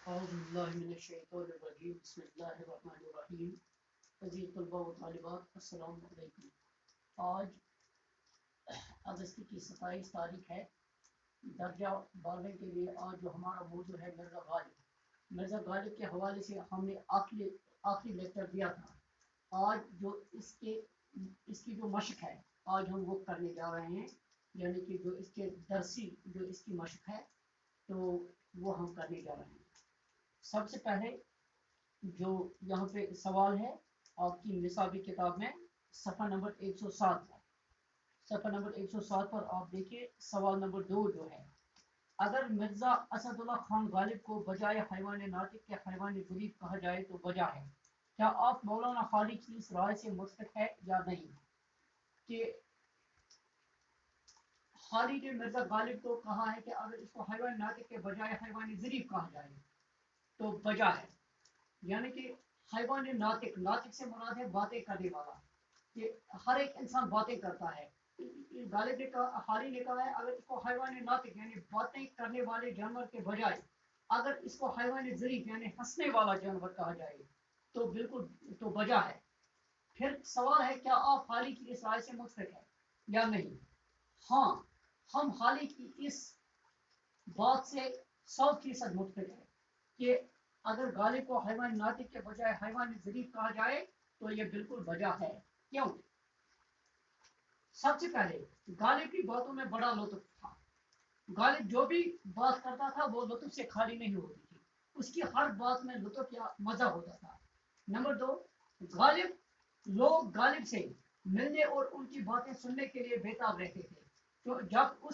اعوذ باللہ من الشیطان الرجیم بسم اللہ الرحمن الرحیم عزیز طلباء و طالبات السلام علیکم۔ آج اگست کی 27 تاریخ ہے۔ درجہ 12 کے لیے آج جو ہمارا موضوع ہے مرزا غالب کے حوالے سے ہم نے آخری لیکچر دیا تھا۔ آج جو اس کی جو مشق ہے آج ہم وہ کرنے جا رہے ہیں، یعنی کہ جو اس کے درسی جو اس کی مشق ہے تو وہ ہم کرنے جا رہے ہیں۔ سب سے پہلے جو یہاں پہ سوال ہے آپ کی نصابی کتاب میں صفحہ نمبر 107 پر، صفحہ نمبر 107 پر آپ دیکھیے سوال نمبر 2 جو ہے، اگر مرزا اسد اللہ خان غالب کو بجائے حیوان ناطق کے حیوان ضریف کہا جائے تو وجہ ہے، کیا آپ مولانا خالد کی اس رائے سے متفق ہے یا نہیں کہ خالد نے مرزا غالب کو کہا ہے کہ اگر اس کو حیوان ناطق کے بجائے حیوان ضریف کہا جائے تو وجہ ہے، یعنی کہ حیوان ناطق سے مراد ہے باتیں کرنے والا، کہ ہر ایک انسان باتیں کرتا ہے۔ غالب نے کہا، حالی نے کہا ہے اگر اس کو حیوان ناطق یعنی باتیں کرنے والے جانور کے بجائے اگر اس کو حیوان ظریف یعنی ہنسنے والا جانور کہا جائے تو بالکل تو وجہ ہے۔ پھر سوال ہے کیا آپ حالی کی اس رائے سے متفق ہیں یا نہیں؟ ہاں، ہم حالی کی اس بات سے 100% متفق ہیں کہ اگر غالب کو حیوان ناطق کے بجائے حیوان ضریف کہا جائے تو یہ بالکل وجہ ہے۔ کیوں؟ سب سے پہلے غالب کی باتوں میں بڑا لطف تھا، غالب جو بھی بات کرتا تھا وہ لطف سے خالی نہیں ہوتی تھی، اس کی ہر بات میں لطف یا مزہ ہوتا تھا۔ نمبر 2، لوگ غالب سے ملنے اور ان کی باتیں سننے کے لیے بےتاب رہتے تھے، تو جب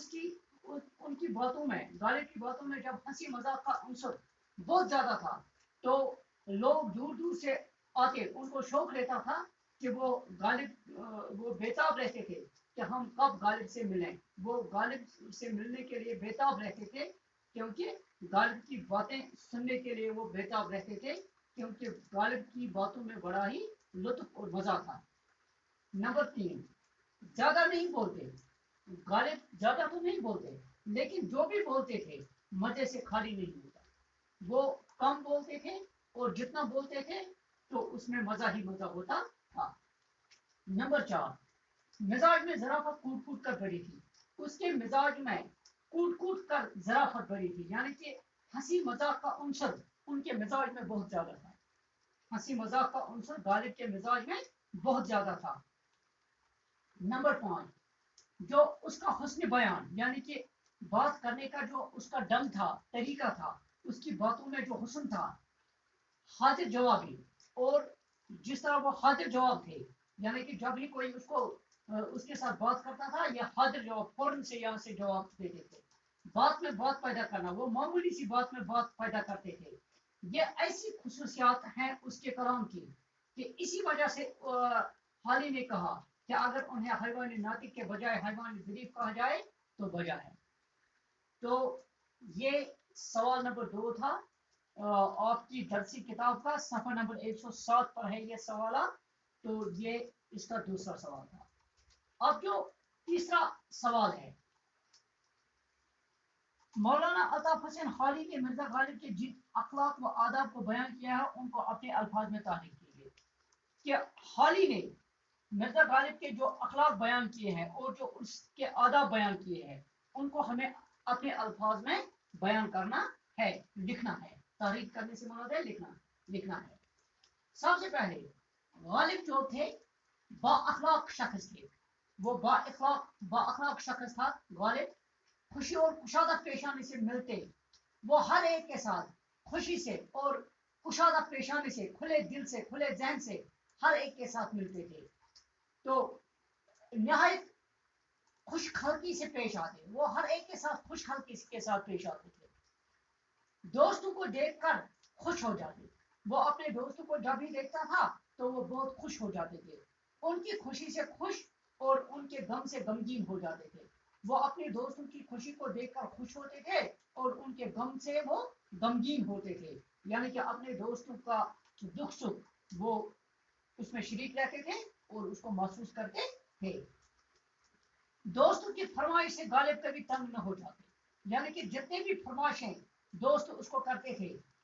ان کی باتوں میں غالب کی باتوں میں جب ہنسی مذاق کا عنصر بہت زیادہ تھا تو لوگ دور دور سے آتے، ان کو شوق رہتا تھا کہ وہ بےتاب رہتے تھے کہ ہم کب غالب سے ملیں، وہ غالب سے ملنے کے لیے بےتاب رہتے تھے، کیونکہ غالب کی باتیں سننے کے لیے وہ بےتاب رہتے تھے، کیونکہ غالب کی باتوں میں بڑا ہی لطف اور مزہ تھا۔ نمبر 3، زیادہ نہیں بولتے، غالب زیادہ تو نہیں بولتے لیکن جو بھی بولتے تھے مزے سے خالی نہیں ہوتا، وہ کم بولتے تھے اور جتنا بولتے تھے تو اس میں مزہ ہی مزہ ہوتا تھا۔ نمبر 4، مزاج میں ظرافت کوٹ کوٹ کر بھری تھی، اس کے مزاج میں کوٹ کوٹ کر ظرافت بھری تھی، یعنی کہ ہنسی مذاق کا عنصر ان کے مزاج میں بہت زیادہ تھا، ہنسی مذاق کا عنصر غالب کے مزاج میں بہت زیادہ تھا۔ نمبر 5، جو اس کا حسن بیان یعنی کہ بات کرنے کا جو اس کا ڈنگ تھا، طریقہ تھا، اس کی باتوں میں جو حسن تھا، حاضر جوابی، اور جس طرح وہ حاضر جواب تھے، یعنی کہ جب ہی کوئی اس کے ساتھ بات کرتا تھا یہ حاضر جواب فوراً سے یہاں سے جواب دیتے تھے، بات میں بات پیدا کرنا، وہ معمولی سی بات میں بات پیدا کرتے تھے۔ یہ ایسی خصوصیات ہیں اس کے کلام کی کہ اسی وجہ سے حالی نے کہا کہ اگر انہیں حیوان ناطق کے بجائے حیوان ضریف کہا جائے تو وجہ ہے۔ تو یہ سوال نمبر 2 تھا آپ کی درسی کتاب کا، صفحہ نمبر 107 پر ہے یہ سوالات، تو یہ اس کا دوسرا سوال تھا۔ اب جو تیسرا سوال ہے، مولانا الطاف حسین حالی نے مرزا غالب کے جن اخلاق و آداب کو بیان کیا ہے ان کو اپنے الفاظ میں تعریف کیجیے کہ حالی نے مرزا غالب کے جو اخلاق بیان کیے ہیں اور جو اس کے آداب بیان کیے ہیں ان کو ہمیں اپنے الفاظ میں بیان کرنا ہے، لکھنا ہے، تعریف کرنے سے مراد ہے لکھنا ہے۔ سب سے پہلے غالب جو تھے با اخلاق شخص تھے، وہ با اخلاق شخص تھا غالب، خوشی اور کشادہ پیشانی سے ملتے، وہ ہر ایک کے ساتھ خوشی سے اور کشادہ پیشانی سے، کھلے دل سے، کھلے ذہن سے ہر ایک کے ساتھ ملتے تھے، تو نہایت خوش خلقی سے پیش آتے، وہ ہر ایک کے ساتھ خوش خلقی کے ساتھ پیش آتے تھے، دوستوں کو دیکھ کر خوش ہو جاتے، وہ اپنے دوستوں کو جب ہی دیکھتا تھا تو وہ بہت خوش ہو جاتے تھے، ان کی خوشی سے خوش اور ان کے غم سے غمگین ہو جاتے تھے، وہ اپنے دوستوں کی خوشی کو دیکھ کر خوش ہوتے تھے اور ان کے غم سے وہ غمگین ہوتے تھے، یعنی کہ اپنے دوستوں کا دکھ سکھ وہ اس میں شریک رہتے تھے اور اس کو محسوس کرتے تھے۔ دوستوں کی فرمائش سے غالب کبھی تنگ نہ ہو جاتے، یعنی کہ جتنے بھی فرمائشیں دوست اس کو کرتے تھے